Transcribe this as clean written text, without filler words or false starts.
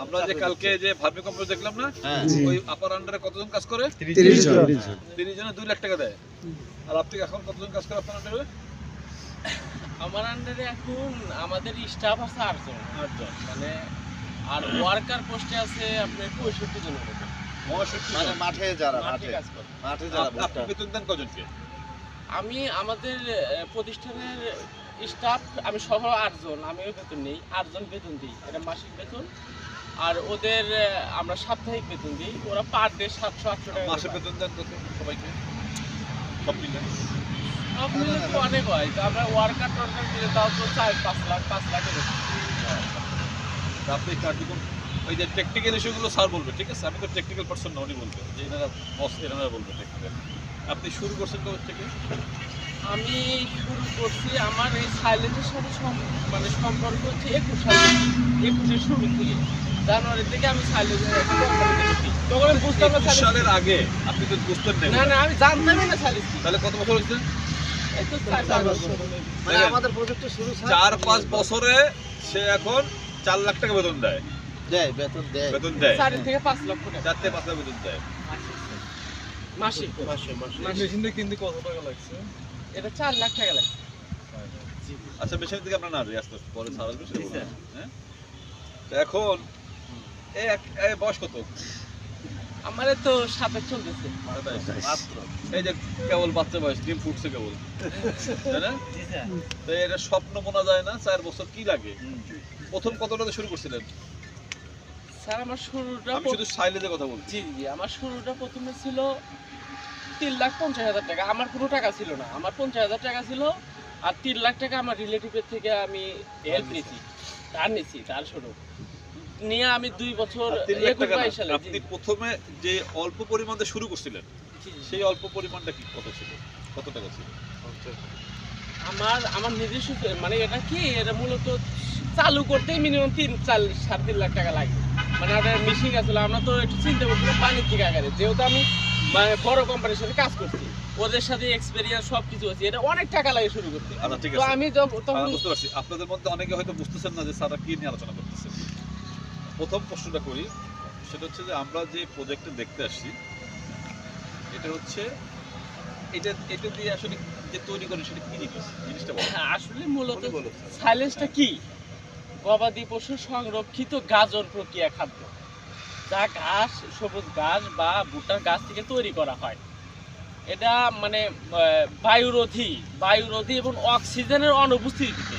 আমরা যে কালকে যে ভার্মি কম্পোজ দেখলাম না, ওই আপার আন্ডারে কতজন কাজ করে? 30 জন। 30 জনে 2 লাখ টাকা দেয়। আর আপনি এখন কতজন কাজ করে আপনার আন্ডারে? আমার আন্ডারে এখন আমাদের স্টাফ আছে 8 জন মানে, আর ওয়ার্কার পোস্টে আছে আপনার 65 জনের মতো। 65 মানে মাঠে যারা কাজ করে। মাঠে যারা আপনি বেতন দেন কজনকে? আমি আমাদের প্রতিষ্ঠানের স্টাফ আমি সহ 8 জন, আমিও বেতন নেই, 8 জন বেতন দিই, এটা মাসিক বেতন। আর ওদের আমরা সাপ্তাহিক বেতন দিই, ওরা পার ডে 700-800 টাকা মাসে বেতন দেন কত সবাইকে? সব মিলে সব মিলে তো অনেক হয়। তো আমরা ওয়ার্কার টোয়ার্কার মিলে তাও তো 4-5 লাখ 5 লাখের বেতন। আপনি কার্যক্রম ওই যে টেকনিক্যাল ইস্যুগুলো স্যার বলবে, ঠিক আছে? আমি তো টেকনিক্যাল পারসন না, উনি বলবে যে এনারা বস, এনারা বলবে টেকনিক্যাল। আপনি শুরু করছেন কবে থেকে? আমি শুরু করছি আমার এই সাইলেন্টের সাথে মানে সম্পর্ক হচ্ছে 21 শুরু থেকে, জানুয়ারি থেকে আমি সাইলেন্টের তখন আমি বুঝতাম না 21 সালের আগে আপনি তো বুঝতেন না। না আমি জানতামই না সাইলেন্ট। তাহলে কত বছর হয়েছে? এই তো 4 বছর। মানে আমাদের প্রজেক্ট শুরু 4-5 বছরে সে এখন 4 লাখ টাকা বেতন দেয়। বেতন দেয় 4 থেকে 5 লক্ষ টাকা 4 থেকে 5 লাখ বেতন দেয় মাসিক। মেশিনটা কিনতে কত টাকা লাগছে? এটা 4 লাখ টাকা লাগে। আচ্ছা, মেশিন থেকে আমরা না আস্তে আস্তে পরে সারা বিষয় বলবো। হ্যাঁ, তো এখন এই বয়স কত? আমারে তো 27 চলতেছে মাত্র। এই যে কেবল বাচ্চা বয়স, ডিম ফুটছে কেবল, তাই না? তো এটা স্বপ্ন মনে যায় না? 4 বছর কি লাগে? প্রথম কতটাতে শুরু করছিলেন? স্যার আমার শুরুটা আমি শুধু সাইলেজের কথা বলছি। জি আমার শুরুটা প্রথমে ছিল 3,50,000 টাকা। আমার কোনো টাকা ছিল না, আমার 50,000 টাকা ছিল। আর 3 লাখ টাকা আমার রিলেটিভের থেকে আমি হেল্প নিয়েছি, ধার নিয়েছি, ধার শুরু নিয়ে আমি 2 বছর 21-22 সালে। আপনি প্রথমে যে অল্প পরিমাণে শুরু করছিলেন, সেই অল্প পরিমাণটা কি কত ছিল? কত টাকা ছিল? আমার নিজস্ব মানে এটা কি, এটা মূলত চালু করতেই মিনিমাম 3-4-3.5 লাখ টাকা লাগে। মানে আমাদের মেশিন আসলে আমরা তো একটু চিন্তা করছিলাম বাণিজ্যিক আকারে, যেহেতু আমি মানে বড় কোম্পানির সাথে কাজ করছি, ওদের সাথে এক্সপেরিয়েন্স সব কিছু আছে, এটা অনেক টাকা লাগে শুরু করতে। আচ্ছা, ঠিক তো আছে, আমি তখন বুঝতে পারছি। আপনাদের মধ্যে অনেকে হয়তো বুঝতেছেন না যে স্যার কি নিয়ে আলোচনা করতেছেন। প্রথম প্রশ্নটা করি, সেটা হচ্ছে যে আমরা যে প্রজেক্টে দেখতে আসছি, এটা হচ্ছে এটা দিয়ে আসলে যে তৈরি করেন সেটা কি জিনিসটা বলেন। আসলে মূলত সাইলেন্সটা কি, গবাদি পশু সংরক্ষিত গাজন প্রক্রিয়া খাদ্য, যা ঘাস, সবুজ ঘাস বা ভুট্টার গাছ থেকে তৈরি করা হয়। এটা মানে বায়ুরোধী এবং অক্সিজেনের অনুপস্থিতিতে